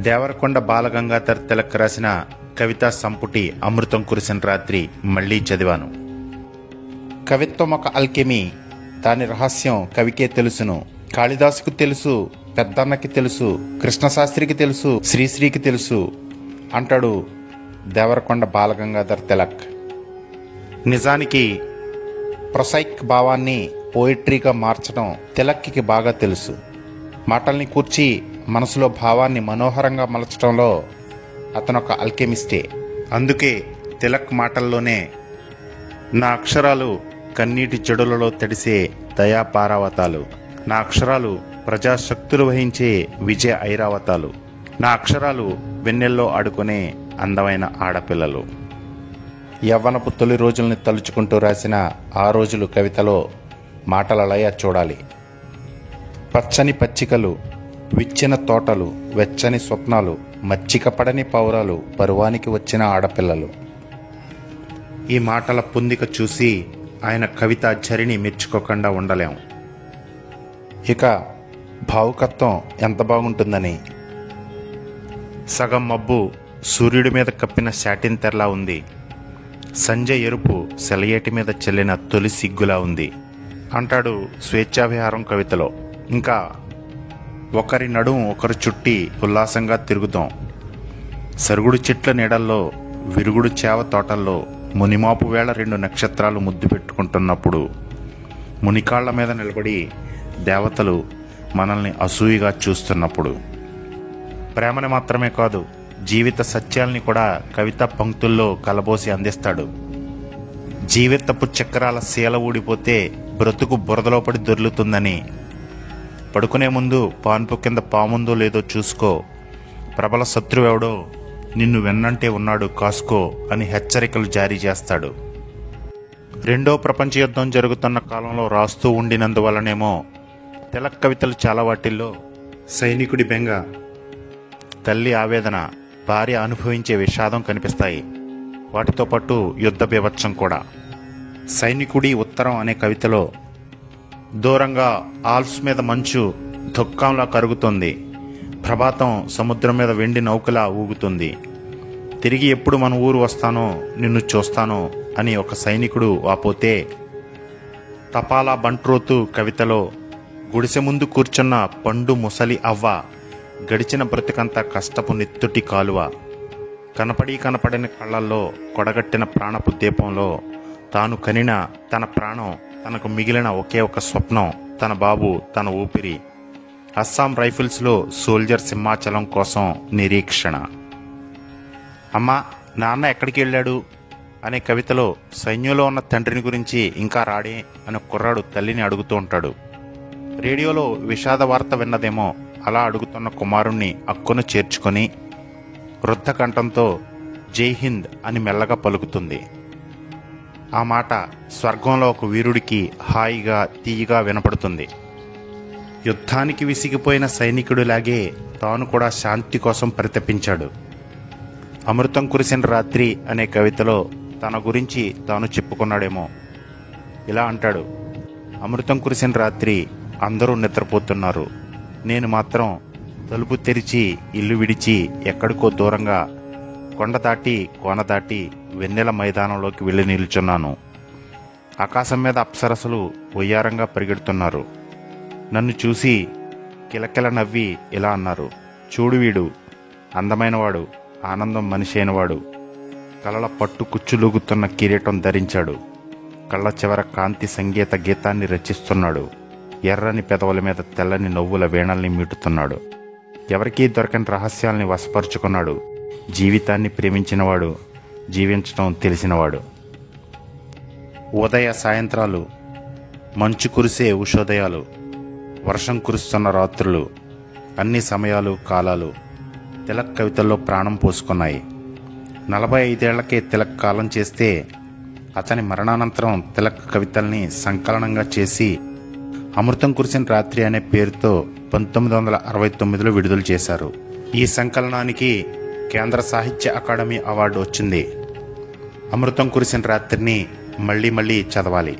దేవరకొండ బాలగంగాధర్ తిలక్ రాసిన కవితా సంపుటి అమృతం కురిసిన రాత్రి మళ్లీ చదివాను. కవిత్వం ఒక అల్కెమీ, దాని రహస్యం కవికే తెలుసును. కాళిదాసుకు తెలుసు, పెద్దన్నకి తెలుసు, కృష్ణశాస్త్రికి తెలుసు, శ్రీశ్రీకి తెలుసు అంటాడు దేవరకొండ బాలగంగాధర్ తిలక్. నిజానికి ప్రొసైక్ భావాన్ని పోయిట్రీగా మార్చడం తిలక్కి బాగా తెలుసు. మాటల్ని కూర్చి మనసులో భావాన్ని మనోహరంగా మలచడంలో అతను ఒక అల్కెమిస్టే. అందుకే తిలక్ మాటల్లోనే నా అక్షరాలు కన్నీటి చెడులలో తడిసే దయాపారావతాలు, నా అక్షరాలు ప్రజాశక్తులు వహించే విజయ ఐరావతాలు, నా అక్షరాలు వెన్నెల్లో ఆడుకునే అందమైన ఆడపిల్లలు. యవ్వనపు తొలి రోజుల్ని తలుచుకుంటూ రాసిన ఆ రోజులు కవితలో మాటల లయ చూడాలి. పచ్చని పచ్చికలు, విచ్చిన తోటలు, వెచ్చని స్వప్నాలు, మచ్చికపడని పౌరాలు, పరువానికి వచ్చిన ఆడపిల్లలు. ఈ మాటల పొందిక చూసి ఆయన కవిత ఝరిని మెచ్చుకోకుండా ఉండలేం. ఇక భావుకత్వం ఎంత బాగుంటుందని. సగం మబ్బు సూర్యుడి మీద కప్పిన శాటిన్ తెరలా ఉంది. సంజయ్ ఎరుపు సెలయేటి మీద చెల్లిన తొలి సిగ్గులా ఉంది అంటాడు స్వేచ్ఛావిహారం కవితలో. ఇంకా ఒకరి నడుం ఒకరు చుట్టి ఉల్లాసంగా తిరుగుతాం. సరుగుడు చెట్ల నీడల్లో, విరుగుడు చేవ తోటల్లో మునిమాపు వేళ 2 నక్షత్రాలు ముద్దు పెట్టుకుంటున్నప్పుడు, మునికాళ్ల మీద నిలబడి దేవతలు మనల్ని అసూయగా చూస్తున్నప్పుడు, ప్రేమని మాత్రమే కాదు జీవిత సత్యాల్ని కూడా కవితా పంక్తుల్లో కలబోసి అందిస్తాడు. జీవితపు చక్రాల శీల ఊడిపోతే బ్రతుకు బురదలో పడి దొర్లుతుందని, పడుకునే ముందు పాన్పు కింద పాముందో లేదో చూసుకో, ప్రబల శత్రువెవడో నిన్ను వెన్నంటే ఉన్నాడు కాసుకో అని హెచ్చరికలు జారీ చేస్తాడు. 2వ ప్రపంచ యుద్ధం జరుగుతున్న కాలంలో రాస్తూ ఉండినందువలనేమో తిలక్ కవితలు చాలా వాటిల్లో సైనికుడి బెంగ, తల్లి ఆవేదన, భార్య అనుభవించే విషాదం కనిపిస్తాయి. వాటితో పాటు యుద్ధ బీభత్సం కూడా. సైనికుడి ఉత్తరం అనే కవితలో దూరంగా ఆల్ప్స్ మీద మంచు దుఃఖంలా కరుగుతుంది, ప్రభాతం సముద్రం మీద వెండి నౌకలా ఊగుతుంది, తిరిగి ఎప్పుడు మన ఊరు వస్తానో నిన్ను చూస్తానో అని ఒక సైనికుడు వాపోతే, తపాలా బంట్రోతు కవితలో గుడిసె ముందు కూర్చున్న పండు ముసలి అవ్వ, గడిచిన బ్రతికంతా కష్టపు నెత్తుటి కాలువ, కనపడని కళ్ళల్లో కొడగట్టిన ప్రాణపు దీపంలో తాను కనిన తన ప్రాణం, తనకు మిగిలిన ఒకే ఒక స్వప్నం, తన బాబు, తన ఊపిరి, అస్సాం రైఫిల్స్లో సోల్జర్ సింహాచలం కోసం నిరీక్షణ. అమ్మా నాన్న ఎక్కడికి వెళ్ళాడు అనే కవితలో సైన్యంలో ఉన్న తండ్రిని గురించి ఇంకా రాడే అని కుర్రాడు తల్లిని అడుగుతూ ఉంటాడు. రేడియోలో విషాద వార్త విన్నదేమో అలా అడుగుతున్న కుమారుణ్ణి అక్కున చేర్చుకొని వృద్ధ కంఠంతో జై హింద్ అని మెల్లగా పలుకుతుంది. ఆ మాట స్వర్గంలో ఒక వీరుడికి హాయిగా తీయగా వినపడుతుంది. యుద్ధానికి విసిగిపోయిన సైనికుడిలాగే తాను కూడా శాంతి కోసం పరితపించాడు. అమృతం కురిసిన రాత్రి అనే కవితలో తన గురించి తాను చెప్పుకున్నాడేమో. ఇలా అంటాడు, అమృతం కురిసిన రాత్రి అందరూ నిద్రపోతున్నారు, నేను మాత్రం తలుపు తెరిచి ఇల్లు విడిచి ఎక్కడికో దూరంగా కొండ దాటి కోన దాటి వెన్నెల మైదానంలోకి వెళ్ళి నిల్చున్నాను. ఆకాశం మీద అప్సరసలు ఒయ్యారంగా పరిగెడుతున్నారు. నన్ను చూసి కిలకిల నవ్వి ఇలా అన్నారు, చూడు వీడు అందమైనవాడు, ఆనందం మనిషి అయినవాడు, కలల పట్టు కుచ్చులూగుతున్న కిరీటం ధరించాడు, కళ్ళ చివర కాంతి సంగీత గీతాన్ని రచిస్తున్నాడు, ఎర్రని పెదవుల మీద తెల్లని నవ్వుల వీణల్ని మీటుతున్నాడు, ఎవరికీ దొరకని రహస్యాల్ని వశపరుచుకున్నాడు, జీవితాన్ని ప్రేమించినవాడు, జీవించడం తెలిసినవాడు. ఉదయ సాయంత్రాలు, మంచు కురిసే ఉషోదయాలు, వర్షం కురుస్తున్న రాత్రులు, అన్ని సమయాలు కాలాలు తిలక్ కవితల్లో ప్రాణం పోసుకున్నాయి. 45 ఏళ్లకే తిలక్ కాలం చేస్తే అతని మరణానంతరం తిలక్ కవితల్ని సంకలనంగా చేసి అమృతం కురిసిన రాత్రి అనే పేరుతో 1969లో విడుదల చేశారు. ఈ సంకలనానికి కేంద్ర సాహిత్య అకాడమీ అవార్డు వచ్చింది. అమృతం కురిసిన రాత్రిని మళ్ళీ చదవాలి.